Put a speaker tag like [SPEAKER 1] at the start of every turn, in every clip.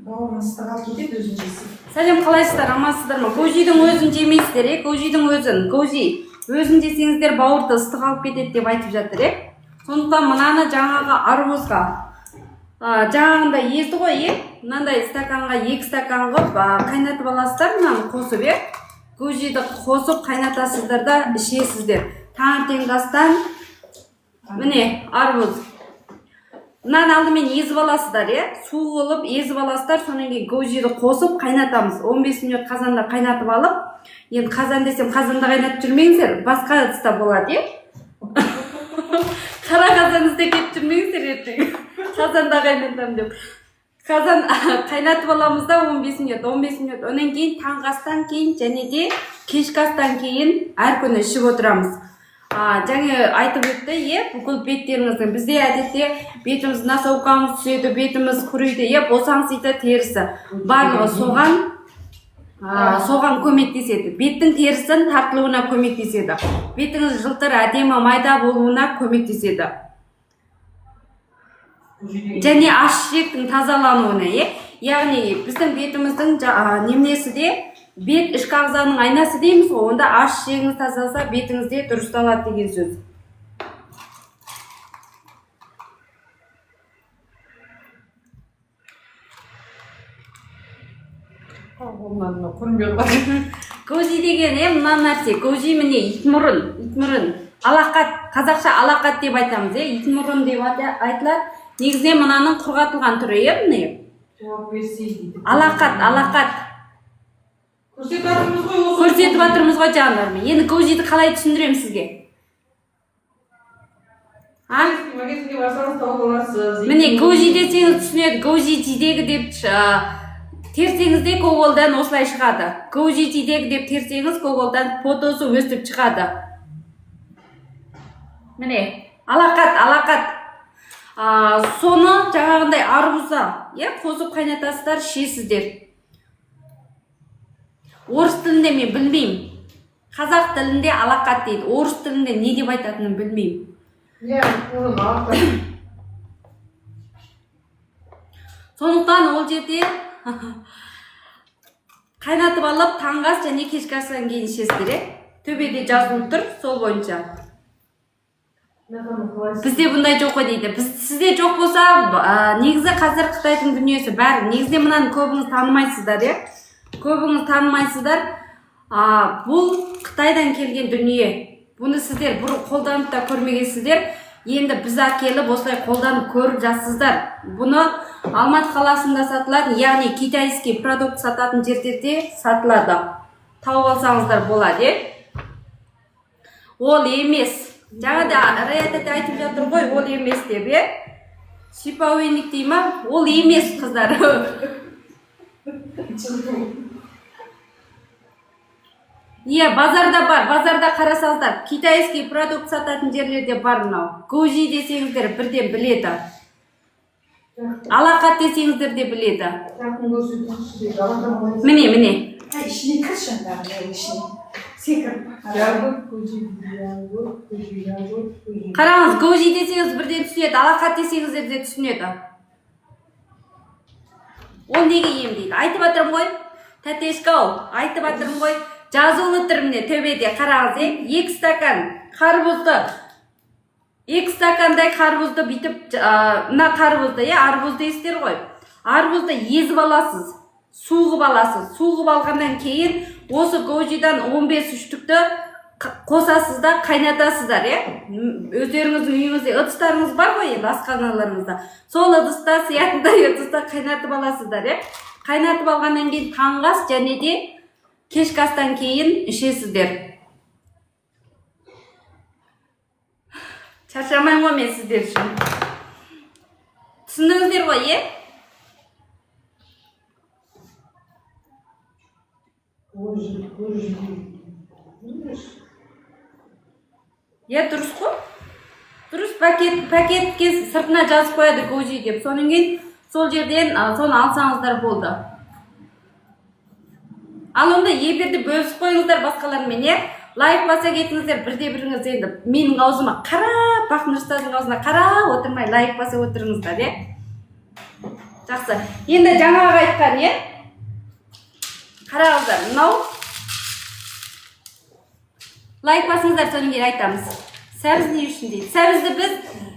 [SPEAKER 1] бауырыңыз ыстық кетеді өзін жесе.
[SPEAKER 2] Сәлем, қалайсыздар, амансыздар ма? Көжидің өзін жемейсіздер, көжидің өзін жесеңіздер бауырды ыстық алып кетеді деп айтып жатыр, Сондықтан мынаны жаңағы арбузға жаңағында езді ғой, мынандай стаканға 2 стакан қылып қайнатып аласыздар, мынаны қосып, көжиді қосып қайнатасыздар да ішесіздер. Таңертеңгі астан міне арбуз. Мынаны алдымен езіп аласыздар, су қылып езіп аласыздар, содан кейін көжиді қосып қайнатамыз. 15 минут қазанда қайнатып алып, енді қазан десем қазанда қайнатып жүрмеңіздер, басқа ыдыста болады, Қара қазан іздеп жүрмеңіздер ертең. Қазанда қайнатамын деп. Қазан қайнатып аламыз да 15 минут. Онан кейін таңғы астан кейін және де кешкі астан кейін әр күні ішіп отырамыз. Жаңа айтып өтті, бүкіл беттеріңіздің, бізде әдетте бетіміз носовкамыз түседі, бетіміз күрейді, босаңсиды терісі. Барлығы соған көмектеседі. Беттің терісін тартылуына көмектеседі. Бетіңіз жылтыр, әдемі, майда болуына көмектеседі. Және аш ішектің тазалануына, яғни біздің бетіміздің немнесі де бет ішкі ағзаның айнасы дейміз ғой, онда аш ішегіңіз тазаласа, бетіңізде дұрысталады деген сөз. Көжи деген мына нәрсе, көжи міне итмұрын, алақат, қазақша алақат деп айтамыз, итмұрын деп айтылады. Негізінен мынаның құрғатылған түрі, міне. Алақат. Көрсетіп жатырмыз ғой жандарым. Енді көжиді қалай түсіндірем сізге?
[SPEAKER 1] Магазинге барсаңыз тауып аласыз.
[SPEAKER 2] Міне көжи десеңіз түсінеді, көжи жидегі деп терсеңізде көголдан осылай шығады. Көжи жидегі деп терсеңіз көголдан фотосы өстіп шығады. Міне, алақат. Соны жаңағындай арбузға қосып қайнатасыздар, ішесіздер. Орыс тілінде мен білмеймін. Қазақ тілінде алақат дейді. Орыс тілінде не деп айтатынын білмеймін. Сондықтан ол жерде қайнатып алып, таңғы ас және кешкі астан кейін ішесіздер, төбеде жазылып тұр, сол бойынша. Бізде бұндай жоқ қой дейді. Сізде жоқ болса, негізі қазір Қытайдың дүниесі бәрі. Негізде мынаны көбіңіз танымайсыздар. Бұл Қытайдан келген дүние. Бұны сіздер бұрын қолданып та көрмегенсіздер. Енді біз әкеліп осылай қолданып көріп жатсыздар. Бұны Алматы қаласында сатылады, яғни китайский продукт сататын жерлерде сатылады. Тауып алсаңыздар болады, Ол емес. Жаңада Раят айтып жатыр ғой, ол емес деп, Шипауенік дей ма? Ол емес, қыздар. Базарда бар, базарда қарасаңыздар, китайский продукт сататын жерлерде бар мынау. Көжи десеңіздер бірден біледі. Алақат десеңіздер де біледі. Міне.
[SPEAKER 1] Ішіне кірші аңдағы, ішіне.
[SPEAKER 2] Қараңыз, көжи десеңіз бірден түсінеді, алақат десеңіздер де түсінеді. Ол неге емдейді? Айтып жатырмын ғой, тәтешкау, айтып жатырмын ғой, жазулы тұр міне төбеде, қараңыз, 2 стакан қарбузды, 2 стакандай қарбузды бүйтіп, мына қарбузды, арбузды естер ғой. Арбузды езіп аласыз, суғып аласыз. Суғып алғаннан кейін осы көжидан 15 үштікті қосасыз да қайнатасыздар, Өздеріңіздің үйіңізде ыдыстарыңыз бар ғой, асханаларыңызда. Сол ыдыста, сиятындай ыдыста қайнатып аласыздар, Қайнатып алғаннан кейін таңғы ас және де кешкі астан кейін ішесіздер. Шаршамаймын ғой мен сіздер үшін. Түсіндіңіздер ғой, Дұрыс қой? Дұрыс, пакетке сыртына жазып қояды көжи деп. Сонан кейін сол жерден соны алсаңыздар болды. Ал онда егерде бөлісіп қойыңыздар басқалармен, лайк баса кетіңіздер, бірде-біріңіз енді менің аузыма қарап, Ақнұр ұстаздың аузына қарап отырмай лайк баса отырыңыздар, Жақсы. Енді жаңағы айтқан, қараңыздар, мынау лайк басыңыздар, содан кейін айтамыз. Сәбіз не үшін дейді? Сәбізді біз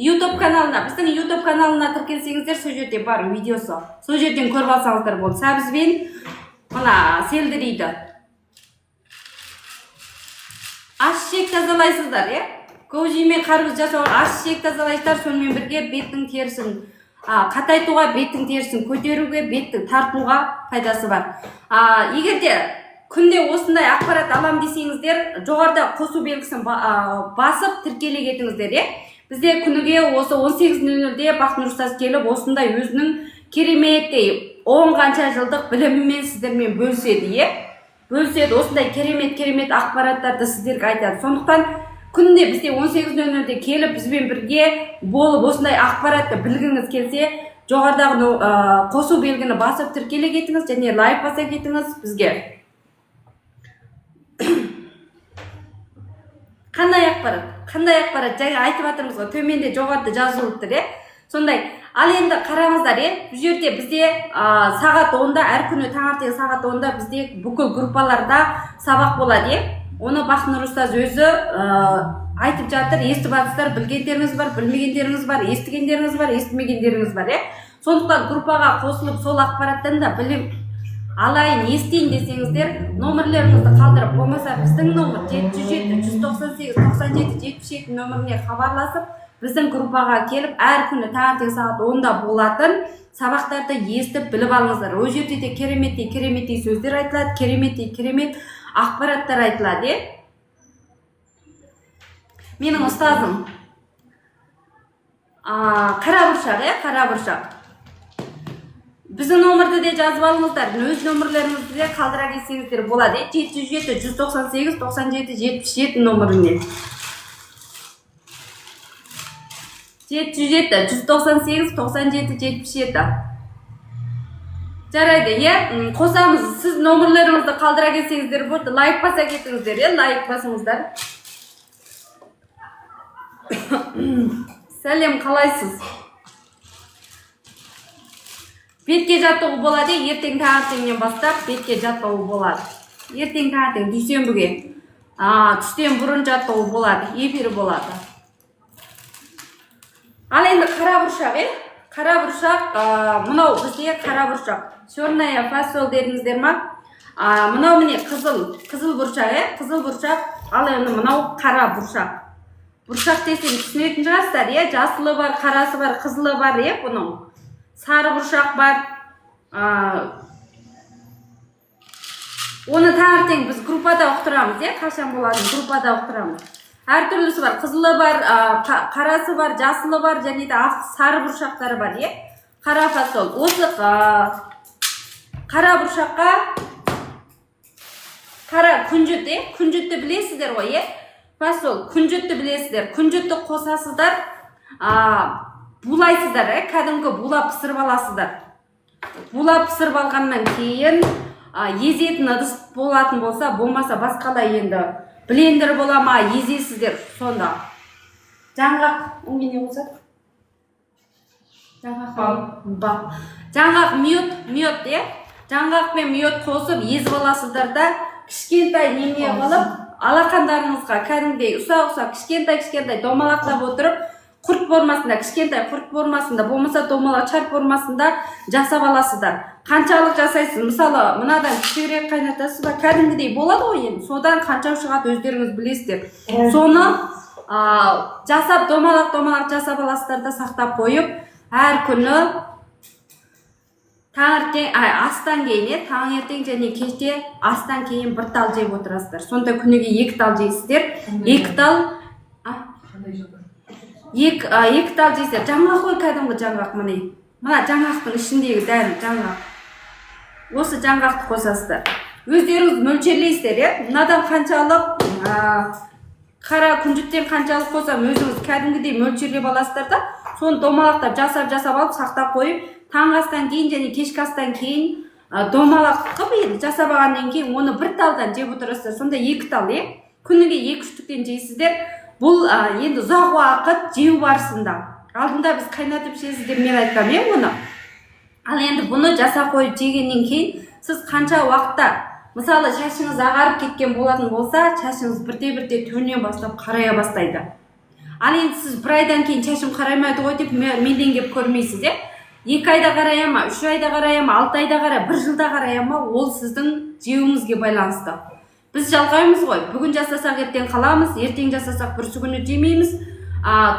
[SPEAKER 2] YouTube каналына, біздің YouTube каналына тіркелсеңіздер, сол жерде бар видеосы. Сол жерден көріп алсаңыздар болды. Сәбізбен мына селдірейді. Аш-ішек тазалайсыздар, көкжиме қарбыз жасауға аш-ішек тазалайсыздар, сонымен бірге беттің терісін қатайтуға, беттің терісін көтеруге, беттің тартуға пайдасы бар. Егерде күнде осындай ақпарат алам десеңіздер, жоғарыда қосу белгісін басып тіркеле кетіңіздер, Бізде күніге осы 18:00-де Бақнұр ұстаз келіп, осындай өзінің кереметтей 10 қанша жылдық білімімен сіздермен бөліседі, бөліседі, осындай керемет ақпараттарды сіздерге айтады. Сондықтан күнде бізде 18:00-де келіп, бізбен бірге болып, осындай ақпаратты білгіңіз келсе, жоғарыдағы қосу белгіні басып тіркеле кетіңіз және лайк баса кетіңіз бізге. Қандай ақпарат, жаңа айтып жатырмыз ғой, төменде жоғарыда жазылып тұр, сондай. Ал енді қараңыздар, бұл жерде бізде сағат 10-да, әр күні таңертең сағат 10-да бізде бүкіл группаларда сабақ болады, Оны Бақнұр ұстаз өзі айтып жатыр, естіп жатсыздар, білгендеріңіз бар, білмегендеріңіз бар, естігендеріңіз бар, естімегендеріңіз бар, Сондықтан группаға қосылып, сол ақпараттан да білім алайын, естейін десеңіздер, номерлеріңізді қалдырып, болмаса біздің номер 707-98-97-77 номеріне хабарласып, біздің группаға келіп, әр күні таңертең сағат 10-да болатын сабақтарды естіп біліп алыңыздар. Ол жерде де кереметтей сөздер айтылады, керемет ақпараттар айтылады, Менің ұстазым Қарабұршақ. Біздің номерді де жазып алыңыздар, өз номерлеріңізді де қалдыра кетсеңіздер болады, 707-198-97-77 номеріне. 707-198-97-77. Жарайды, қосамыз, сіз номерлеріңізді қалдыра кетсеңіздер болды, лайк баса кетіңіздер, лайк басыңыздар. Сәлем, қалайсыз? Бетке жаттығу болады, ертең таңертеңнен бастап бетке жаттығу болады. Ертең таңертең дүйсенбіге, түстен бұрын жаттығу болады, эфир болады. Ал енді қарабұршақ, мынау бізде қарабұршақ, черная фасоль дедіңіздер ма? Мынау міне қызыл бұршақ, қызыл бұршақ, ал енді мынау қара бұршақ. Бұршақ десең түсінетін шығарсыздар, жасылы бар, қарасы бар, қызылы бар, бұның. Сары бұршақ бар. Оны таңертең біз группада ұқтырамыз, қашан болады, группада ұқтырамыз. Әр түрлісі бар, қызылы бар, қарасы бар, жасылы бар, және де сары бұршақтары бар, Қара фасол. Осы қара бұршаққа қара күнжетті білесіздер ғой, Фасол, күнжетті білесіздер. Күнжетті қосасыздар, булайсыздар, кәдімгі булап пісіріп аласыздар. Булап пісіріп алғаннан кейін езетін ыдыс болатын болса, болмаса басқалай енді блендер бола ма, езесіздер сонда. Жаңғақ, оңге не қосады? Жаңғақ мед, жаңғақ пен мед қосып езіп аласыздар да, кішкентай неме қылып, алақандарыңызға кәдімгідей ұсақ кішкентай домалақтап отырып, құрт формасында, кішкентай құрт формасында, болмаса домалақ шарп формасында жасап аласыздар. Қаншалық жасайсыз? Мысалы, мынадан кішірек қайнатасыз ба, кәдімгідей болады ғой енді. Содан қанша шығады өздеріңіз білесіздер. Соны жасап, домалақ жасап аласыздар да сақтап қойып, әр күні астан кейін, таңертең және кеште астан кейін бір тал жеп отырасыздар. Сонда күніге 2 тал жейсіздер. 2 тал жейсіздер. Жаңғақ қой, кәдімгі жаңғақ міне. Мына жаңғақтың ішіндегі дәл жаңғақ. Осы жаңғақты қосасыздар. Өздеріңіз мөлшерлейсіздер, Мынадан қаншалық, қара күнжеттен қаншалық қосам, өзіңіз кәдімгідей мөлшерлеп аласыздар да, соны домалақтап жасап алып, сақтап қойып, таң астан кейін және кешкі астан кейін домалақ қып жасап алғаннан кейін оны бір талдан жеп отырасыздар. Сонда 2 тал, күніге 2-3 түктен жейсіздер. Бұл енді ұзақ уақыт жеу барысында. Алдында біз қайнатып ішесіздер, мен айтқам, оны. Ал енді бұны жасап қойып жегеннен кейін сіз қанша уақытта, мысалы шашыңыз ағарып кеткен болатын болса, шашыңыз бірте-бірте түрінен бастап қарая бастайды. Ал енді сіз бір айдан кейін шашым қараймайды ғой деп менден келіп көрмейсіз, 2 айда қарая ма, 3 айда қарая ма, 6 айда қарая, 1 жылда қарая ма, ол сіздің жеуіңізге байланысты. Біз жалғаймыз ғой, бүгін жасасақ ертең қаламыз, ертең жасасақ бүрсі күні жемейміз,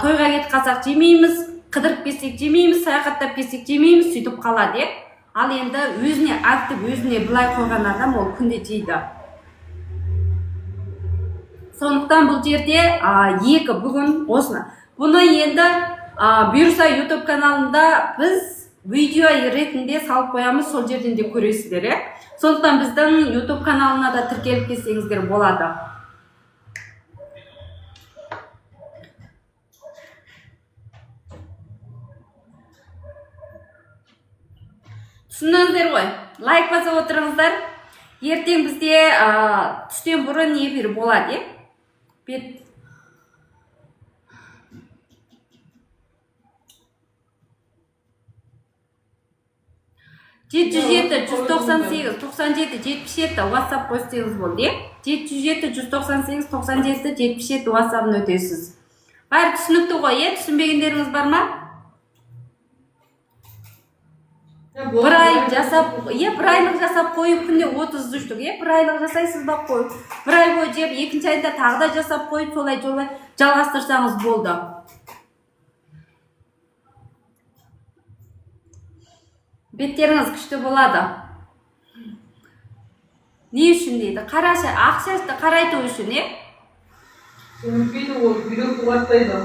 [SPEAKER 2] тойға кетіп қалсақ жемейміз, қыдырып кетсек жемейміз, саяхаттап кетсек жемейміз, сөйтіп қалады. Ал енді өзіне актив, өзіне былай қойған адам ол күнде жейді. Сондықтан бұл жерде бүгін осыны. Бұны енді бұйырса YouTube каналында біз видео ретінде салып қоямыз, сол жерден де көресіздер. Сондықтан біздің YouTube каналына да тіркеліп кетсеңіздер болады. Түсіндіңіздер ғой, лайк басып отырыңыздар. Ертең бізде түстен бұрын эфир болады. 707-198-97-77 WhatsApp қойсаңыз болды. 707-198-97-77 WhatsApp-ын өтесіз. Бәрі түсінікті ғой, түсінбегендеріңіз бар ма? Bir айлық жасап қойып күнде 30 үштік. Bir айлық жасайсыз ба қойып. Bir ай бойы жеп, екінші айда тағы да жасап қойып, солай жалғастырсаңыз болды. Беттеріңіз күшті болады. Не үшін дейді? Ақ шашты қарайту үшін,
[SPEAKER 1] Семіппейді ол, бүйрек туғаттайды.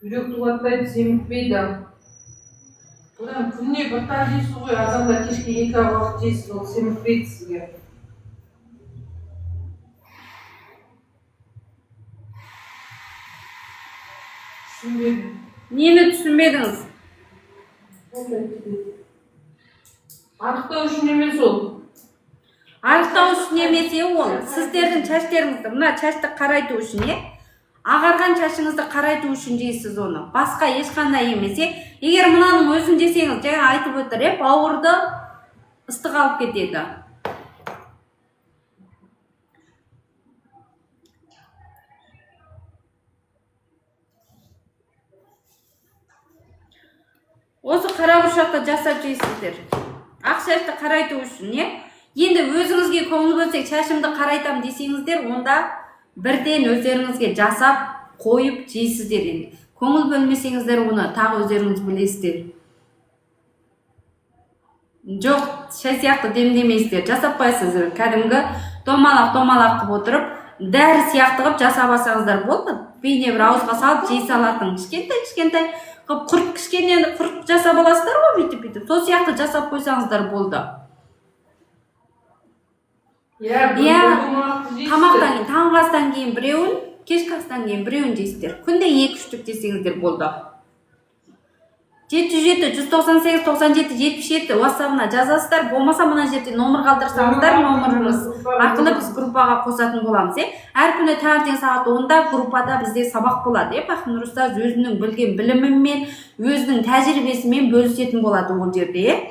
[SPEAKER 1] Бүйрек туғаттайды, семіппейді. Одан күнне бір тар жейсіз ғой, адамда кешке 2 уақыт жейсіз, ол семіппейді сізге. Түсінбедім.
[SPEAKER 2] Нені түсінбедіңіз?
[SPEAKER 1] Арықтау үшін емес ол.
[SPEAKER 2] Арықтау үшін емес ол. Сіздердің шаштеріңізді, мына шашты қарайту үшін, ағарған шашыңызды қарайту үшін жейсіз оны. Басқа ешқандай емес. Егер мынаның өзін жесеңіз, жаңа айтып отыр, бауырды ыстық алып кетеді. Осы қара бұршақты жасап жейсіздер. Ақ шашты қарайту үшін, Енді өзіңізге көңіл бөлсек, шашымды қарайтам десеңіздер, онда бірден өздеріңізге жасап қойып жейсіздер. Көңіл бөлмесеңіздер, оны тағы өздеріңіз білесіздер. Жоқ, шай сияқты демдемейсіздер, жасап қойсыздар. Кәдімгі домалақ қып отырып, дәрі сияқты қып жасап алсаңыздар болды. Бейне бір ауызға салып жей салатын. Кішкентай құрт кішкенен құрт жасап аласыздар ғой, бүйтіп. Сол сияқты жасап қойсаңыздар болды. Тамақтан кейін, таңғы астан кейін біреуін, кешкі астан кейін біреуін жейсіздер. Күнде 2 үштік десеңіздер болды. 707-198-97-77 WhatsApp-ына жазасыздар. Болмаса мына жерде номер қалдырсаңыздар, номеріңіз арқылы біз группаға қосатын боламыз. Әр күні таңертең сағат 10-да группада бізде сабақ болады. Пахнұр ұстаз өзінің білген білімімен, өзінің тәжірибесімен бөлісетін болады ол жерде.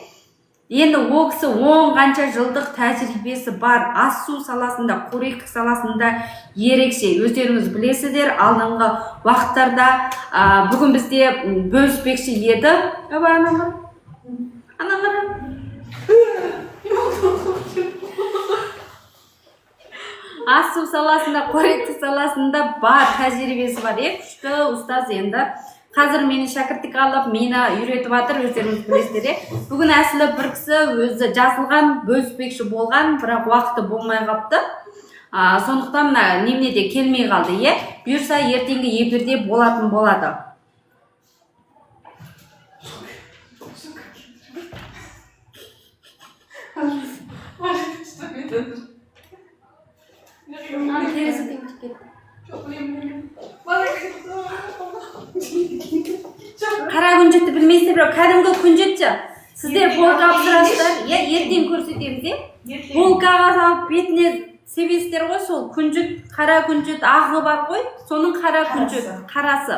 [SPEAKER 2] Енді ол кісі 10 қанша жылдық тәжірибесі бар. Ас су саласында, қоректік саласында ерекше. Өздеріңіз білесіздер, алдыңғы уақыттарда бүгін бізде бөліспекші еді. Ас су саласында, қоректік саласында бар тәжірибесі бар. Күшті ұстаз енді. Қазір мені шәкірттік алып, мені үйретіп жатыр, өздеріңіз білесіздер. Бүгін әсілі бір кісі өзі жазылған, бөліспекші болған, бірақ уақыты болмай қапты. Сондықтан немене де келмей қалды. Бұйырса ертеңгі эфирде болатын болады. Қара күнжетті білмейсіздер, бірақ кәдімгі күнжетші. Сіздер полка апсырасыздар, ертең көрсетеміз. Полкаға салып бетіне себесіздер ғой, сол күнжет, қара күнжет ағы бар ғой, соның қара күнжет, қарасы.